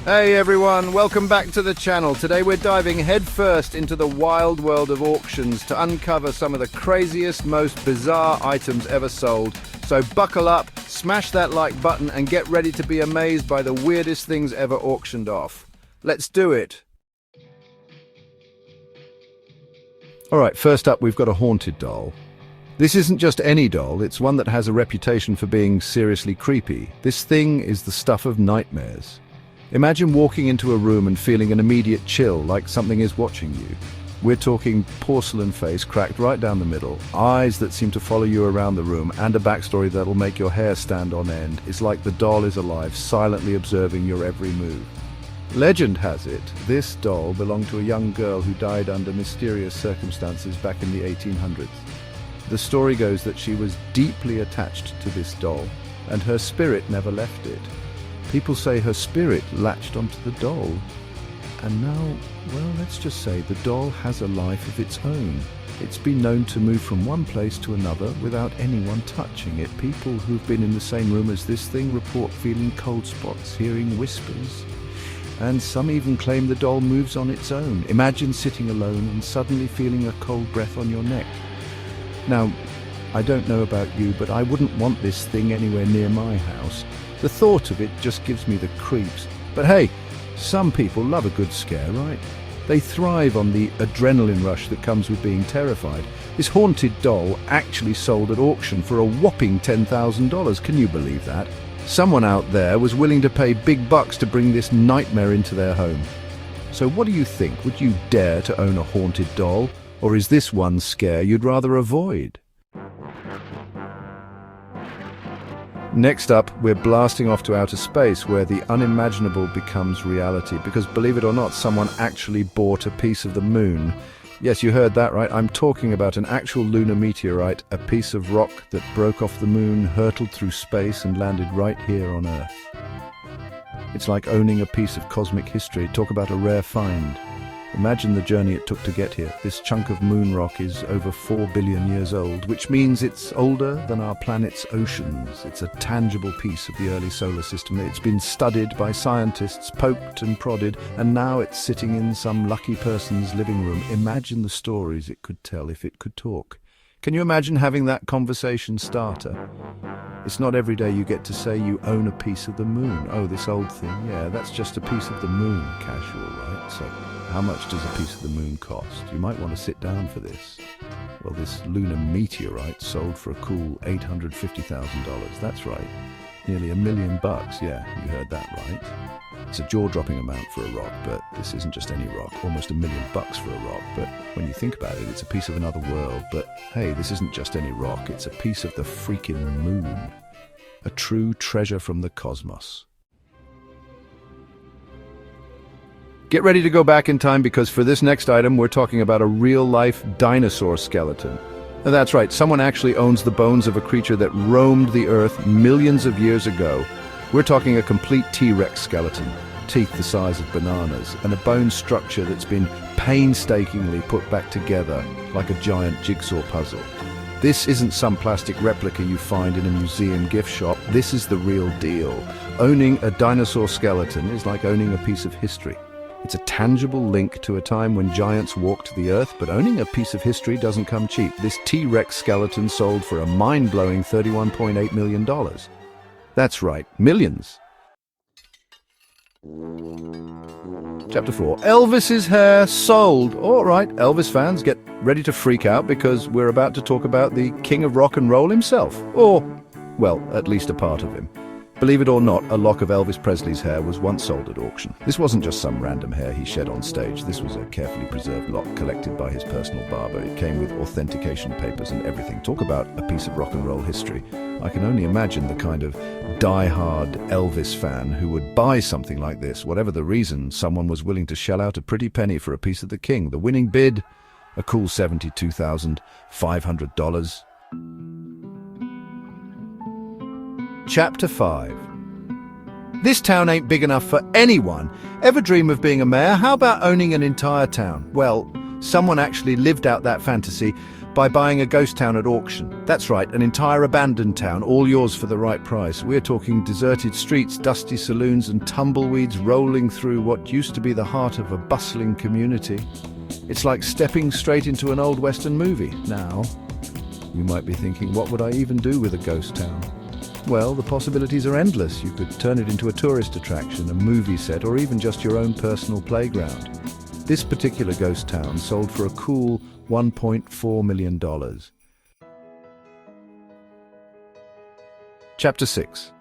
Hey everyone, welcome back to the channel. Today we're diving headfirst into the wild world of auctions to uncover some of the craziest, most bizarre items ever sold. So buckle up, smash that like button and get ready to be amazed by the weirdest things ever auctioned off. Let's do it. Alright, first up we've got a haunted doll. This isn't just any doll, it's one that has a reputation for being seriously creepy. This thing is the stuff of nightmares. Imagine walking into a room and feeling an immediate chill, like something is watching you. We're talking porcelain face cracked right down the middle, eyes that seem to follow you around the room, and a backstory that'll make your hair stand on end. It's like the doll is alive, silently observing your every move. Legend has it, this doll belonged to a young girl who died under mysterious circumstances back in the 1800s. The story goes that she was deeply attached to this doll, and her spirit never left it. People say her spirit latched onto the doll. And now, well, let's just say the doll has a life of its own. It's been known to move from one place to another without anyone touching it. People who've been in the same room as this thing report feeling cold spots, hearing whispers. And some even claim the doll moves on its own. Imagine sitting alone and suddenly feeling a cold breath on your neck. Now, I don't know about you, but I wouldn't want this thing anywhere near my house. The thought of it just gives me the creeps. But hey, some people love a good scare, right? They thrive on the adrenaline rush that comes with being terrified. This haunted doll actually sold at auction for a whopping $10,000. Can you believe that? Someone out there was willing to pay big bucks to bring this nightmare into their home. So what do you think? Would you dare to own a haunted doll? Or is this one scare you'd rather avoid? Next up, we're blasting off to outer space where the unimaginable becomes reality because, believe it or not, someone actually bought a piece of the moon. Yes, you heard that right. I'm talking about an actual lunar meteorite, a piece of rock that broke off the moon, hurtled through space and landed right here on Earth. It's like owning a piece of cosmic history. Talk about a rare find. Imagine the journey it took to get here. This chunk of moon rock is over 4 billion years old, which means it's older than our planet's oceans. It's a tangible piece of the early solar system. It's been studied by scientists, poked and prodded, and now it's sitting in some lucky person's living room. Imagine the stories it could tell if it could talk. Can you imagine having that conversation starter? It's not every day you get to say you own a piece of the moon. Oh, this old thing, yeah, that's just a piece of the moon. Casual, right? So how much does a piece of the moon cost? You might want to sit down for this. Well, this lunar meteorite sold for a cool $850,000. That's right. Nearly $1 million. Yeah, you heard that right. It's a jaw-dropping amount for a rock, but this isn't just any rock. Almost $1 million for a rock. But when you think about it, it's a piece of another world. But hey, this isn't just any rock. It's a piece of the freaking moon. A true treasure from the cosmos. Get ready to go back in time because for this next item, we're talking about a real-life dinosaur skeleton. And that's right, someone actually owns the bones of a creature that roamed the Earth millions of years ago. We're talking a complete T-Rex skeleton, teeth the size of bananas, and a bone structure that's been painstakingly put back together like a giant jigsaw puzzle. This isn't some plastic replica you find in a museum gift shop. This is the real deal. Owning a dinosaur skeleton is like owning a piece of history. It's a tangible link to a time when giants walked the earth, but owning a piece of history doesn't come cheap. This T-Rex skeleton sold for a mind-blowing $31.8 million. That's right, millions. Chapter 4. Elvis's hair sold. All right, Elvis fans, get ready to freak out because we're about to talk about the king of rock and roll himself. Or, well, at least a part of him. Believe it or not, a lock of Elvis Presley's hair was once sold at auction. This wasn't just some random hair he shed on stage. This was a carefully preserved lock collected by his personal barber. It came with authentication papers and everything. Talk about a piece of rock and roll history. I can only imagine the kind of die-hard Elvis fan who would buy something like this. Whatever the reason, someone was willing to shell out a pretty penny for a piece of the king. The winning bid, a cool $72,500. Chapter 5. This town ain't big enough for anyone. Ever dream of being a mayor? How about owning an entire town? Well, Someone actually lived out that fantasy by buying a ghost town at auction. That's right, an entire abandoned town, all yours for the right price. We're talking deserted streets, dusty saloons, and tumbleweeds rolling through what used to be the heart of a bustling community. It's like stepping straight into an old Western movie. Now, you might be thinking, what would I even do with a ghost town? Well, the possibilities are endless. You could turn it into a tourist attraction, a movie set, or even just your own personal playground. This particular ghost town sold for a cool $1.4 million. Chapter 6.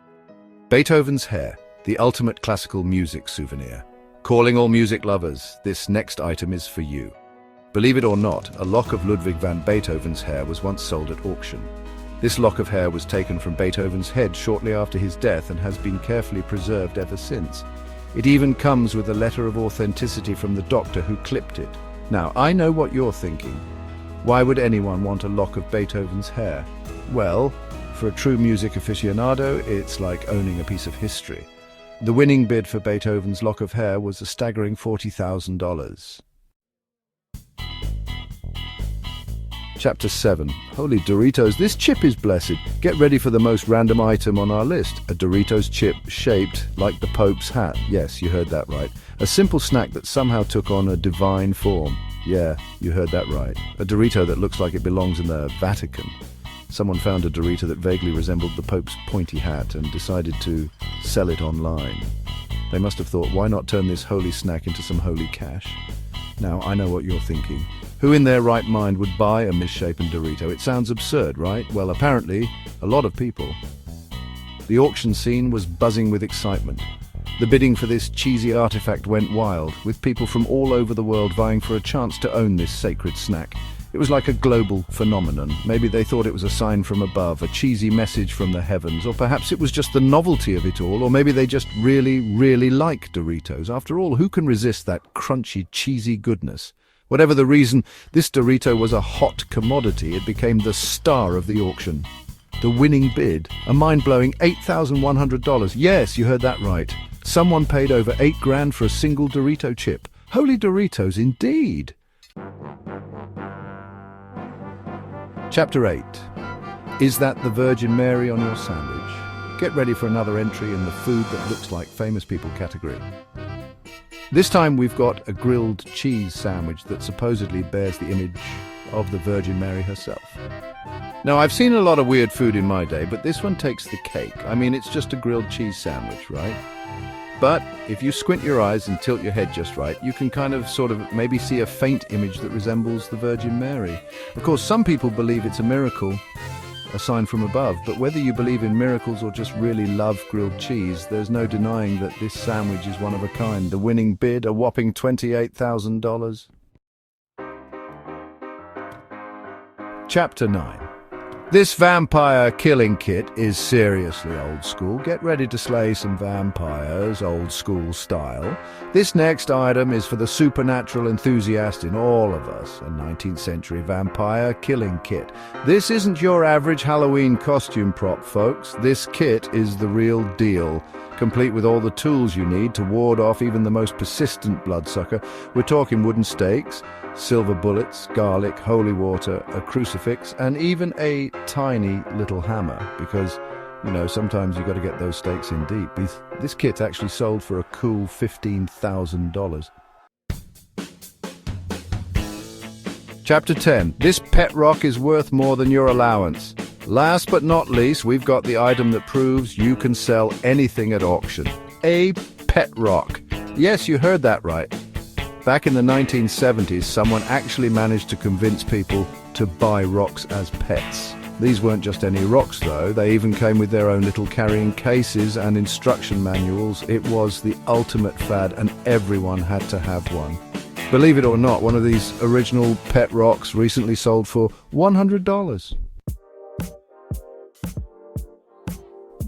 Beethoven's Hair, the ultimate classical music souvenir. Calling all music lovers, this next item is for you. Believe it or not, a lock of Ludwig van Beethoven's hair was once sold at auction. This lock of hair was taken from Beethoven's head shortly after his death and has been carefully preserved ever since. It even comes with a letter of authenticity from the doctor who clipped it. Now, I know what you're thinking. Why would anyone want a lock of Beethoven's hair? Well, for a true music aficionado, it's like owning a piece of history. The winning bid for Beethoven's lock of hair was a staggering $40,000. Chapter 7. Holy Doritos, this chip is blessed. Get ready for the most random item on our list. A Doritos chip shaped like the Pope's hat. Yes, you heard that right. A simple snack that somehow took on a divine form. Yeah, you heard that right. A Dorito that looks like it belongs in the Vatican. Someone found a Dorito that vaguely resembled the Pope's pointy hat and decided to sell it online. They must have thought, why not turn this holy snack into some holy cash? Now, I know what you're thinking. Who in their right mind would buy a misshapen Dorito? It sounds absurd, right? Well, apparently, a lot of people. The auction scene was buzzing with excitement. The bidding for this cheesy artifact went wild, with people from all over the world vying for a chance to own this sacred snack. It was like a global phenomenon. Maybe they thought it was a sign from above, a cheesy message from the heavens, or perhaps it was just the novelty of it all, or maybe they just really like Doritos. After all, who can resist that crunchy, cheesy goodness? Whatever the reason, this Dorito was a hot commodity. It became the star of the auction. The winning bid, a mind-blowing $8,100. Yes, you heard that right. Someone paid over $8,000 for a single Dorito chip. Holy Doritos, indeed. Chapter 8. Is that the Virgin Mary on your sandwich? Get ready for another entry in the food that looks like famous people category. This time we've got a grilled cheese sandwich that supposedly bears the image of the Virgin Mary herself. Now, I've seen a lot of weird food in my day, but this one takes the cake. I mean, it's just a grilled cheese sandwich, right? But if you squint your eyes and tilt your head just right, you can sort of maybe see a faint image that resembles the Virgin Mary. Of course, some people believe it's a miracle, a sign from above, but whether you believe in miracles or just really love grilled cheese, there's no denying that this sandwich is one of a kind. The winning bid, a whopping $28,000. Chapter 9. This vampire killing kit is seriously old school. Get ready to slay some vampires, old school style. This next item is for the supernatural enthusiast in all of us, a 19th century vampire killing kit. This isn't your average Halloween costume prop, folks. This kit is the real deal, complete with all the tools you need to ward off even the most persistent bloodsucker. We're talking wooden stakes, silver bullets, garlic, holy water, a crucifix, and even a tiny little hammer, because, you know, sometimes you've got to get those stakes in deep. This kit actually sold for a cool $15,000. Chapter 10. This pet rock is worth more than your allowance. Last but not least, we've got the item that proves you can sell anything at auction. A pet rock. Yes, you heard that right. Back in the 1970s, someone actually managed to convince people to buy rocks as pets. These weren't just any rocks, though. They even came with their own little carrying cases and instruction manuals. It was the ultimate fad, and everyone had to have one. Believe it or not, one of these original pet rocks recently sold for $100.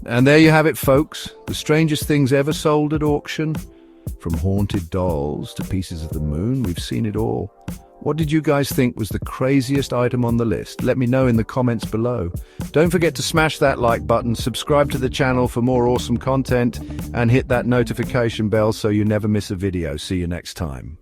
And there you have it, folks. The strangest things ever sold at auction. From haunted dolls to pieces of the moon, we've seen it all. What did you guys think was the craziest item on the list? Let me know in the comments below. Don't forget to smash that like button, subscribe to the channel for more awesome content, and hit that notification bell so you never miss a video. See you next time.